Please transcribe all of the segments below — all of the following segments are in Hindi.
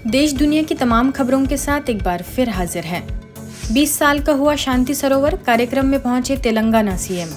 देश दुनिया की तमाम खबरों के साथ एक बार फिर हाजिर हैं। 20 साल का हुआ शांति सरोवर कार्यक्रम में पहुंचे तेलंगाना सीएम।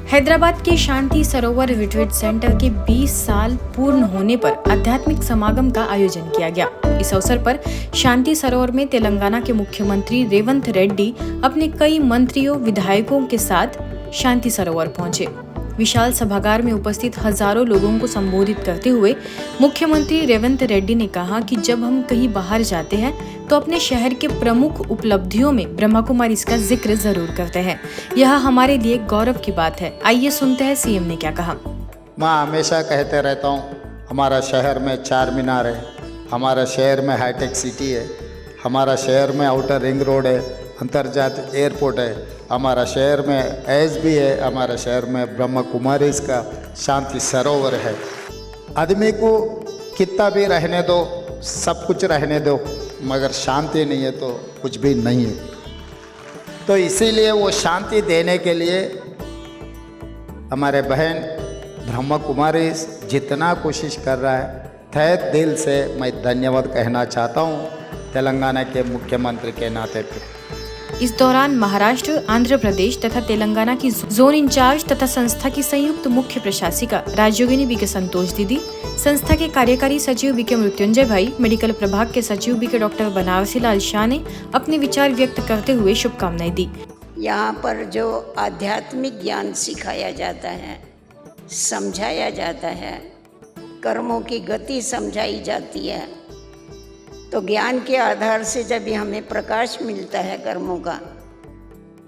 हैदराबाद के शांति सरोवर रिट्रीट सेंटर के 20 साल पूर्ण होने पर आध्यात्मिक समागम का आयोजन किया गया। इस अवसर पर शांति सरोवर में तेलंगाना के मुख्यमंत्री रेवंत रेड्डी अपने कई मंत्रियों विधायकों के साथ शांति सरोवर पहुंचे। विशाल सभागार में उपस्थित हजारों लोगों को संबोधित करते हुए मुख्यमंत्री रेवंत रेड्डी ने कहा कि जब हम कहीं बाहर जाते हैं तो अपने शहर के प्रमुख उपलब्धियों में ब्रह्मा कुमारी इसका जिक्र जरूर करते हैं। यह हमारे लिए गौरव की बात है। आइए सुनते हैं सीएम ने क्या कहा। मैं हमेशा कहते रहता हूँ, हमारा शहर में 4 मीनार है, हमारा शहर में हाईटेक सिटी है, हमारा शहर में आउटर रिंग रोड है, अंतर्जातीय एयरपोर्ट है, हमारा शहर में एसबी है, हमारा शहर में ब्रह्मा कुमारी इसका शांति सरोवर है। आदमी को कितना भी रहने दो, सब कुछ रहने दो, मगर शांति नहीं है तो कुछ भी नहीं है। तो इसीलिए वो शांति देने के लिए हमारे बहन ब्रह्मा कुमारी जितना कोशिश कर रहा है, तहे दिल से मैं धन्यवाद कहना चाहता हूँ तेलंगाना के मुख्यमंत्री के नाते पे। इस दौरान महाराष्ट्र, आंध्र प्रदेश तथा तेलंगाना की जोन इंचार्ज तथा संस्था की संयुक्त मुख्य प्रशासिका राजयोगिनी बीके संतोष दीदी, संस्था के कार्यकारी सचिव बीके मृत्युंजय भाई, मेडिकल प्रभाग के सचिव बीके डॉक्टर बनारसी लाल शाह ने अपने विचार व्यक्त करते हुए शुभकामनाएं दी। यहाँ पर जो आध्यात्मिक ज्ञान सिखाया जाता है, समझाया जाता है, कर्मों की गति समझाई जाती है, तो ज्ञान के आधार से जब भी हमें प्रकाश मिलता है कर्मों का,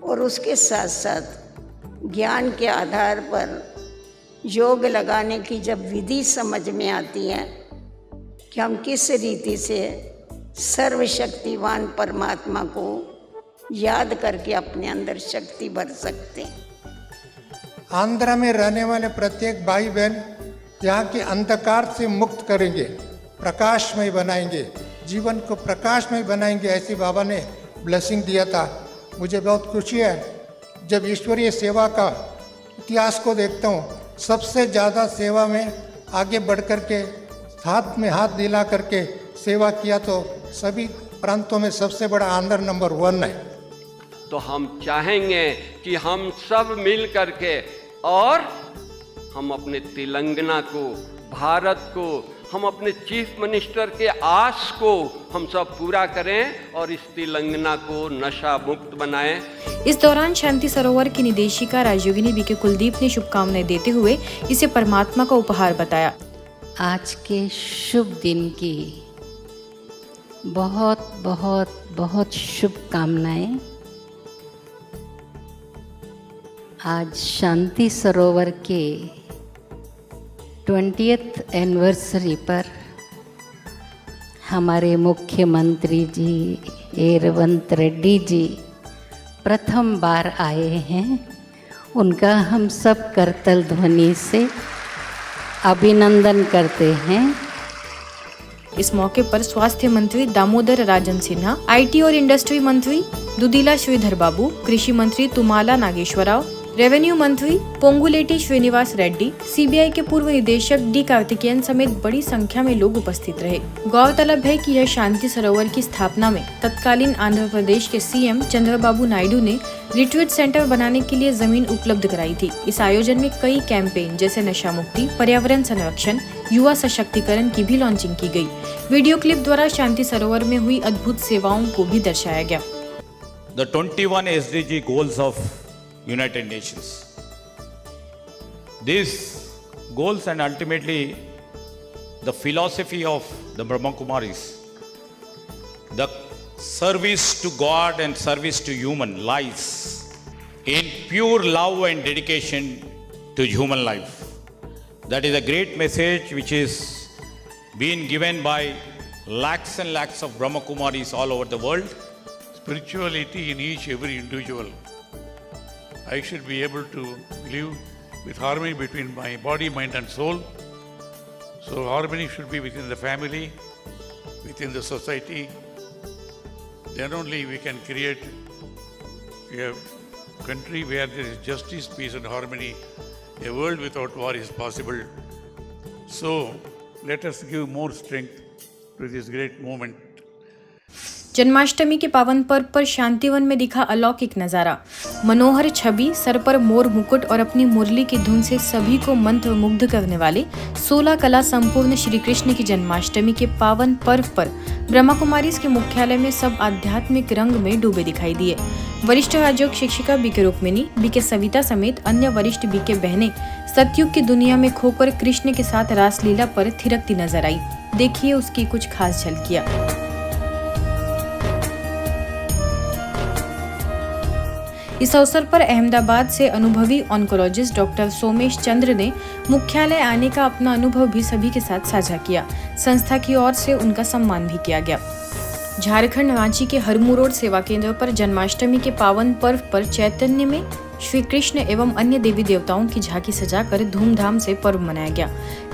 और उसके साथ साथ ज्ञान के आधार पर योग लगाने की जब विधि समझ में आती है कि हम किस रीति से सर्वशक्तिवान परमात्मा को याद करके अपने अंदर शक्ति भर सकते हैं। आंध्र में रहने वाले प्रत्येक भाई बहन यहाँ के अंधकार से मुक्त करेंगे, प्रकाशमय बनाएंगे, जीवन को प्रकाशमय बनाएंगे, ऐसी बाबा ने ब्लेसिंग दिया था। मुझे बहुत खुशी है जब ईश्वरीय सेवा का इतिहास को देखता हूँ। सबसे ज़्यादा सेवा में आगे बढ़ कर के हाथ में हाथ दिला करके सेवा किया तो सभी प्रांतों में सबसे बड़ा आंध्र नंबर 1 है। तो हम चाहेंगे कि हम सब मिल करके और हम अपने तेलंगाना को, भारत को, हम अपने चीफ मिनिस्टर के आस को हम सब पूरा करें और इस तेलंगाना को नशा मुक्त बनाएं। इस दौरान शांति सरोवर की निदेशिका राजयोगिनी बीके कुलदीप ने शुभकामनाएं देते हुए इसे परमात्मा का उपहार बताया। आज के शुभ दिन की बहुत बहुत बहुत शुभकामनाएं। आज शांति सरोवर के 20th एनिवर्सरी पर हमारे मुख्यमंत्री जी रेवंत रेड्डी जी प्रथम बार आए हैं। उनका हम सब करतल ध्वनि से अभिनंदन करते हैं। इस मौके पर स्वास्थ्य मंत्री दामोदर राजन सिन्हा, आईटी और इंडस्ट्री मंत्री दुदीला श्रीधर बाबू, कृषि मंत्री तुमाला नागेश्वरराव, रेवेन्यू मंत्री पोंगुलेटी श्रीनिवास रेड्डी, सीबीआई के पूर्व निदेशक डी कार्तिकेयन समेत बड़ी संख्या में लोग उपस्थित रहे। गौरतलब है कि यह शांति सरोवर की स्थापना में तत्कालीन आंध्र प्रदेश के सीएम चंद्रबाबू नायडू ने रिट्रीट सेंटर बनाने के लिए जमीन उपलब्ध कराई थी। इस आयोजन में कई कैंपेन जैसे नशा मुक्ति, पर्यावरण संरक्षण, युवा सशक्तिकरण की भी लॉन्चिंग की गई। वीडियो क्लिप द्वारा शांति सरोवर में हुई अद्भुत सेवाओं को भी दर्शाया गया। The 21 SDG goals of United Nations. These goals and ultimately the philosophy of the Brahma Kumaris, the service to God and service to human lies in pure love and dedication to human life. That is a great message which is being given by lakhs and lakhs of Brahma Kumaris all over the world. Spirituality in each every individual. I should be able to live with harmony between my body, mind and soul. So harmony should be within the family, within the society, then only we can create a country where there is justice, peace and harmony. A world without war is possible. So let us give more strength to this great movement. Janmashtami के पावन पर्व पर शांतिवन में दिखा अलौकिक नजारा। मनोहर छवि, सर पर मोर मुकुट और अपनी मुरली की धुन से सभी को मंत्र मुग्ध करने वाले 16 कला संपूर्ण श्री कृष्ण की जन्माष्टमी के पावन पर्व पर ब्रह्मा कुमारीज के मुख्यालय में सब आध्यात्मिक रंग में डूबे दिखाई दिए। वरिष्ठ राजयोग शिक्षिका बीके रुक्मिणी, बीके सविता समेत अन्य वरिष्ठ बीके बहनें सतयुग की दुनिया में खोकर कृष्ण के साथ रासलीला पर थिरकती नजर आई। देखिए उसकी कुछ खास झलकियां। इस अवसर पर अहमदाबाद से अनुभवी ऑन्कोलॉजिस्ट डॉक्टर सोमेश चंद्र ने मुख्यालय आने का अपना अनुभव भी सभी के साथ साझा किया। संस्था की ओर से उनका सम्मान भी किया गया। झारखंड रांची के हरमू रोड सेवा केंद्र पर जन्माष्टमी के पावन पर्व पर चैतन्य में श्री कृष्ण एवं अन्य देवी देवताओं की झांकी सजाकर धूमधाम से पर्व मनाया गया।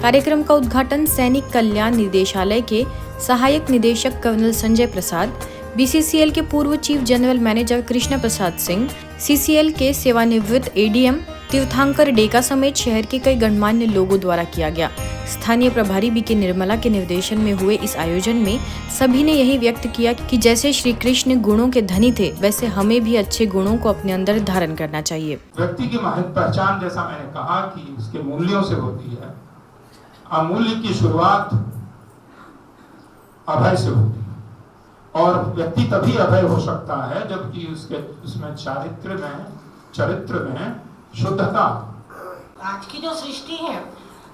कार्यक्रम का उद्घाटन सैनिक कल्याण निदेशालय के सहायक निदेशक कर्नल संजय प्रसाद, बीसीसीएल के पूर्व chief general manager Krishna Prasad Singh, CCL के सेवानिवृत्त एडीएम तीर्थंकर डेका समेत शहर के कई गणमान्य लोगों द्वारा किया गया। स्थानीय प्रभारी बीके निर्मला के निर्देशन में हुए इस आयोजन में सभी ने यही व्यक्त किया कि जैसे श्री कृष्ण गुणों के धनी थे, वैसे हमें भी अच्छे गुणों को अपने अंदर धारण करना चाहिए। व्यक्ति की पहचान, जैसा मैंने कहा, कि उसके मूल्यों से होती है। अमूल्य की शुरुआत अभय से होती है और व्यक्ति तभी अभय हो सकता है जबकि उसमें चरित्र में शुद्धता। आज की जो सृष्टि है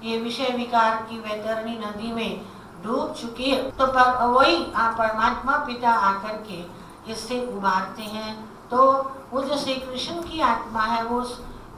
ये विषय विकार की वैतरणी नदी में डूब चुकी है, तो वही परमात्मा पिता आकर के इससे उबारते हैं। तो वो जो श्री कृष्ण की आत्मा है वो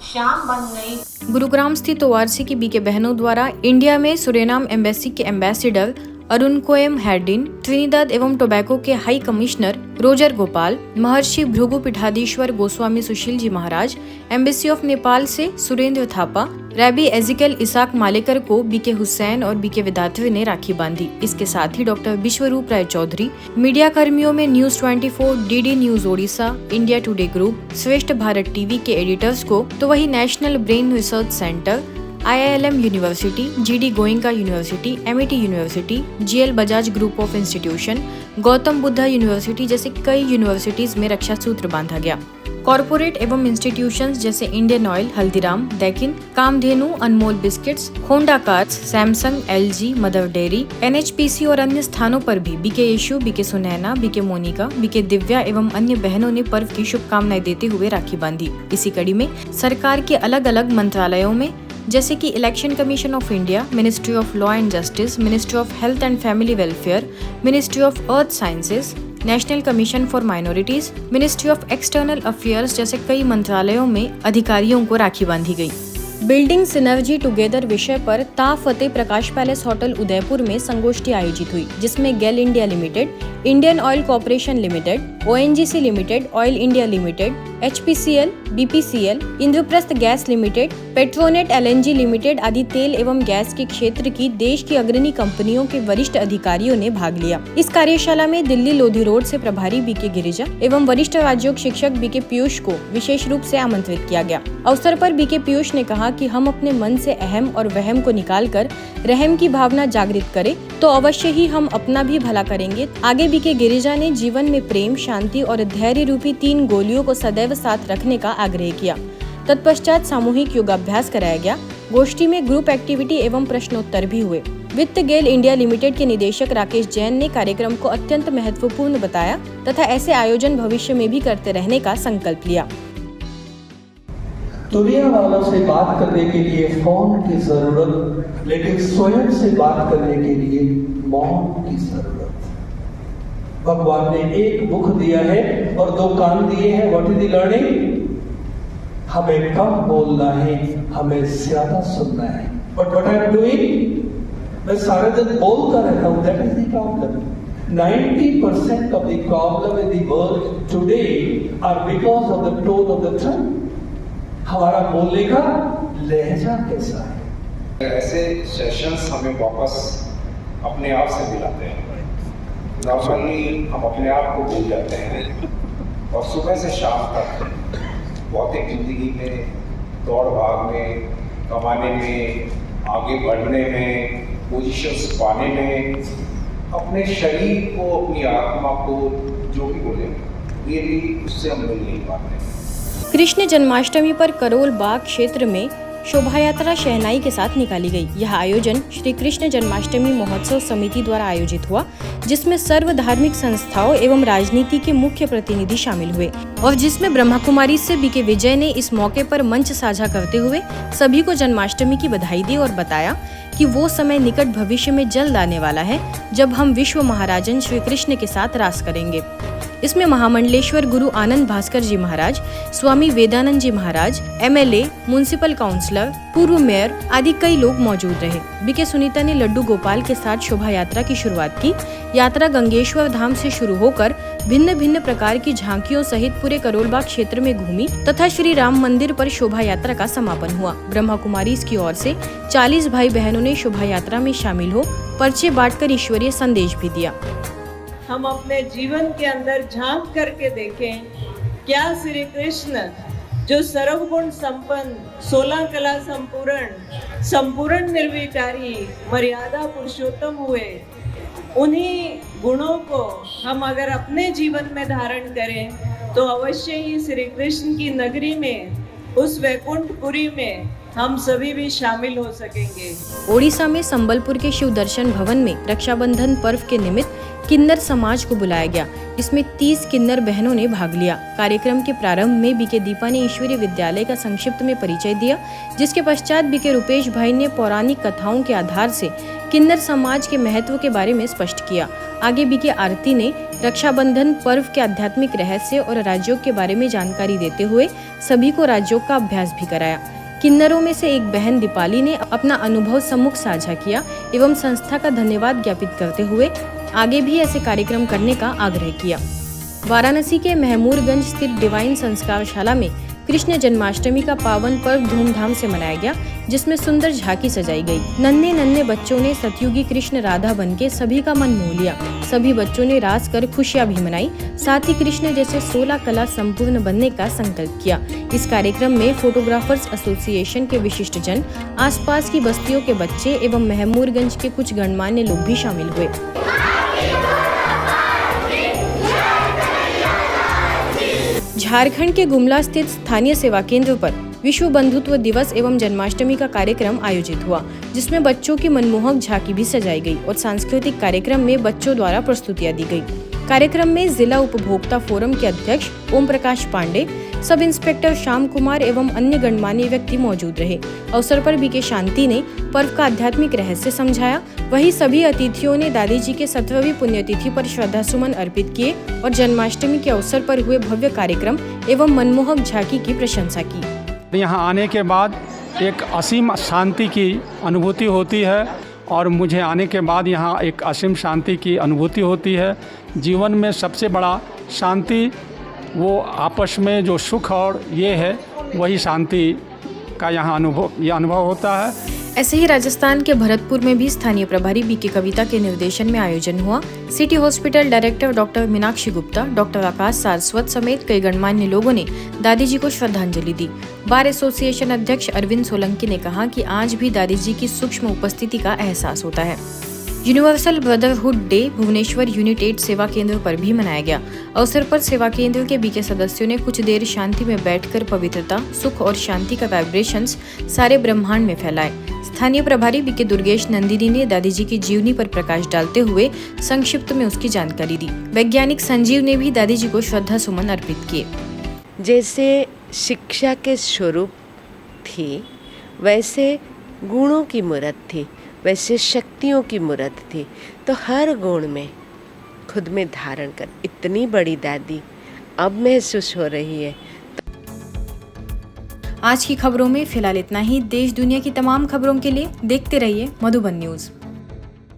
शाम बन गई। गुरुग्राम स्थित ओआरसी की बीके बहनों द्वारा इंडिया में सुरेनाम एम्बेसी के एम्बेसडर अरुण कोएम हैर्डिन, ट्रिनिदाद एवं टोबैको के हाई कमिश्नर रोजर गोपाल, महर्षि भृगु पीठाधीश्वर गोस्वामी सुशील जी महाराज, एम्बेसी ऑफ नेपाल से सुरेंद्र थापा, रैबी एजिकल इसाक मालेकर को बीके हुसैन और बीके विदात्री ने राखी बांधी। इसके साथ ही डॉक्टर विश्वरूप राय चौधरी, मीडिया कर्मियों में news 24, DD news Odisha, India today group, श्रेष्ठ भारत टीवी के एडिटर्स को, तो वही national brain research centre, IILM university, GD Goenka university, MIT university, GL Bajaj group of institution, Gautam Buddha university जैसे कई यूनिवर्सिटीज में रक्षा सूत्र बांधा गया। कॉरपोरेट एवं इंस्टीट्यूशंस जैसे इंडियन ऑयल, हल्दीराम, डेकिन, Kamdhenu, Anmol biscuits, Honda cars, Samsung, LG, mother dairy, NHPC और अन्य स्थानों पर भी BK Yashu, BK Sunaina, BK Monika, BK Divya एवं अन्य बहनों ने पर्व की शुभकामनाएं देते हुए राखी बांधी। इसी कड़ी में सरकार के अलग अलग मंत्रालयों में जैसे कि election commission of India, ministry of law and justice, ministry of health and family welfare, ministry of earth sciences, national commission for minorities, ministry of external affairs जैसे कई मंत्रालयों में अधिकारियों को राखी बांधी गई। बिल्डिंग सिनर्जी टुगेदर विषय पर ता फतेह प्रकाश पैलेस होटल उदयपुर में संगोष्ठी आयोजित हुई, जिसमें GAIL India limited, Indian oil corporation limited, ONGC limited, oil India limited, HPCL, BPCL, Indraprastha gas limited, Petronet LNG limited आदि तेल एवं गैस के क्षेत्र की देश की अग्रणी कंपनियों के वरिष्ठ अधिकारियों ने भाग लिया। इस कार्यशाला में दिल्ली लोधी रोड से प्रभारी बीके गिरिजा एवं वरिष्ठ राजयोग शिक्षक बीके पीयूष को विशेष रूप से आमंत्रित किया गया। अवसर पर बीके पीयूष ने कहा कि हम अपने मन से अहम और वहम को निकालकर रहम की भावना जागृत करें तो अवश्य ही हम अपना भी भला करेंगे। आगे बीके गिरिजा ने जीवन में प्रेम, शांति और धैर्य रूपी 3 गोलियों को सदैव साथ रखने का आग्रह किया। तत्पश्चात सामूहिक योगाभ्यास कराया गया। गोष्ठी में ग्रुप एक्टिविटी एवं प्रश्नोत्तर भी हुए। वित्त गेल इंडिया लिमिटेड के निदेशक राकेश जैन ने कार्यक्रम को अत्यंत महत्वपूर्ण बताया तथा ऐसे आयोजन भविष्य में भी करते रहने का संकल्प लिया। दुनिया वालों से बात करने के लिए फोन की जरूरत, लेकिन स्वयं से बात करने के लिए मौन की जरूरत। भगवान ने एक मुख दिया है और 2 कान दिए हैं। What is the learning? हमें कम बोलना है, हमें ज्यादा सुनना है। But what I am doing, मैं सारे दिन बोलता रहता हूं। That is the problem. 90% of the problem in the world today are because of the tone of the tongue. हमारा बोलने का लहजा कैसा है? ऐसे सेशंस हमें वापस अपने आप से मिलाते हैं। नॉर्मली हम अपने आप को भूल जाते हैं और सुबह से शाम तक भौतिक जिंदगी में दौड़ भाग में, कमाने में, आगे बढ़ने में, पोजीशंस पाने में, अपने शरीर को, अपनी आत्मा को, जो भी बोले, ये भी उससे हम मिल नहीं पाते। कृष्ण जन्माष्टमी पर करोल बाग क्षेत्र में शोभा यात्रा शहनाई के साथ निकाली गई। यह आयोजन श्री कृष्ण जन्माष्टमी महोत्सव समिति द्वारा आयोजित हुआ, जिसमें सर्व धार्मिक संस्थाओं एवं राजनीति के मुख्य प्रतिनिधि शामिल हुए और जिसमें ब्रह्मा कुमारी से बीके विजय ने इस मौके पर मंच साझा करते हुए सभी को जन्माष्टमी की बधाई दी और बताया कि वो समय निकट भविष्य में जल्द आने वाला है जब हम विश्व महाराजन श्री कृष्ण के साथ रास करेंगे। इसमें महामंडलेश्वर गुरु आनंद भास्कर जी महाराज, स्वामी वेदानंद जी महाराज, एमएलए, म्युनिसिपल काउंसलर, पूर्व मेयर आदि कई लोग मौजूद रहे। बीके सुनीता ने लड्डू गोपाल के साथ शोभा यात्रा की शुरुआत की। यात्रा गंगेश्वर धाम से शुरू होकर भिन्न भिन्न प्रकार की झांकियों सहित पूरे करोलबाग क्षेत्र में घूमी तथा श्री राम मंदिर पर शोभा यात्रा का समापन हुआ। ब्रह्मा कुमारी की ओर से 40 भाई बहनों ने शोभा यात्रा में शामिल हो पर्चे बांटकर ईश्वरीय संदेश भी दिया। हम अपने जीवन के अंदर झांक करके देखें, क्या श्री कृष्ण जो सर्वगुण संपन्न, 16 कला संपूर्ण, संपूर्ण निर्विकारी, मर्यादा पुरुषोत्तम हुए, उन्हीं गुणों को हम अगर अपने जीवन में धारण करें तो अवश्य ही श्री कृष्ण की नगरी में, उस वैकुंठपुरी में हम सभी भी शामिल हो सकेंगे। ओडिशा में संबलपुर के शिव दर्शन भवन में रक्षाबंधन पर्व के निमित्त किन्नर समाज को बुलाया गया। इसमें 30 किन्नर बहनों ने भाग लिया। कार्यक्रम के प्रारंभ में बीके दीपा ने ईश्वरीय विद्यालय का संक्षिप्त में परिचय दिया, जिसके पश्चात बीके रुपेश भाई ने पौराणिक कथाओं के आधार से किन्नर समाज के महत्व के बारे में स्पष्ट किया। आगे बीके आरती ने रक्षाबंधन पर्व के आध्यात्मिक रहस्य और राजयोग के बारे में जानकारी देते हुए सभी को राजयोग का अभ्यास भी कराया। किन्नरों में से एक बहन दीपाली ने अपना अनुभव सम्मुख साझा किया एवं संस्था का धन्यवाद ज्ञापित करते हुए आगे भी ऐसे कार्यक्रम करने का आग्रह किया। वाराणसी के महमूरगंज स्थित डिवाइन संस्कारशाला में कृष्ण जन्माष्टमी का पावन पर्व धूमधाम से मनाया गया, जिसमें सुंदर झांकी सजाई गई। नन्हे नन्हे बच्चों ने सतयुगी कृष्ण राधा बनके सभी का मन मोह लिया। सभी बच्चों ने रास कर खुशियां भी मनाई, साथ ही कृष्ण जैसे 16 कला संपूर्ण बनने का संकल्प किया। इस कार्यक्रम में फोटोग्राफर्स एसोसिएशन के विशिष्ट जन, आसपास की बस्तियों के बच्चे एवं महमूरगंज के कुछ गणमान्य लोग भी शामिल हुए। झारखंड के गुमला स्थित स्थानीय सेवा केंद्र पर विश्व बंधुत्व दिवस एवं जन्माष्टमी का कार्यक्रम आयोजित हुआ, जिसमें बच्चों की मनमोहक झांकी भी सजाई गई और सांस्कृतिक कार्यक्रम में बच्चों द्वारा प्रस्तुतियां दी गई। कार्यक्रम में जिला उपभोक्ता फोरम के अध्यक्ष ओम प्रकाश पांडे, सब इंस्पेक्टर श्याम कुमार एवं अन्य गणमान्य व्यक्ति मौजूद रहे। अवसर पर बीके शांति ने पर्व का आध्यात्मिक रहस्य समझाया। वहीं सभी अतिथियों ने दादी जी के 17वीं पुण्यतिथि पर श्रद्धा सुमन अर्पित किए और जन्माष्टमी के अवसर पर हुए भव्य कार्यक्रम एवं मनमोहक झांकी की प्रशंसा की। यहाँ आने के बाद एक असीम शांति की अनुभूति होती है और मुझे आने के बाद यहाँ एक असीम शांति की अनुभूति होती है। जीवन में सबसे बड़ा शांति वो आपस में जो सुख और ये है, वही शांति का यहाँ अनुभव होता है। ऐसे ही राजस्थान के भरतपुर में भी स्थानीय प्रभारी बीके कविता के निर्देशन में आयोजन हुआ। City hospital director doctor Meenakshi Gupta, doctor Akash Saraswat समेत कई गणमान्य लोगों ने दादी जी को श्रद्धांजलि दी। बार एसोसिएशन अध्यक्ष अरविंद सोलंकी ने कहा कि आज भी दादी जी की सूक्ष्म उपस्थिति का एहसास होता है। Universal brotherhood day Bhubaneswar unit 8 सेवा केंद्र पर भी मनाया गया। अवसर पर सेवा केंद्र के बीके सदस्यों ने कुछ देर शांति में बैठकर पवित्रता, सुख और शांति का वाइब्रेशंस सारे ब्रह्मांड में फैलाए। स्थानीय प्रभारी बीके दुर्गेश नंदिनी ने दादी जी की जीवनी पर प्रकाश डालते हुए संक्षिप्त में उसकी जानकारी दी। वैज्ञानिक संजीव ने भी दादी जी को श्रद्धा सुमन अर्पित किए। जैसे शिक्षा के स्वरूप थी, वैसे गुणों की मूर्त थी, वैसे शक्तियों की मूर्त थी। तो हर गुण में खुद में धारण कर इतनी बड़ी दादी अब महसूस हो रही है। आज की खबरों में फिलहाल इतना ही। देश दुनिया की तमाम खबरों के लिए देखते रहिए मधुबन न्यूज़।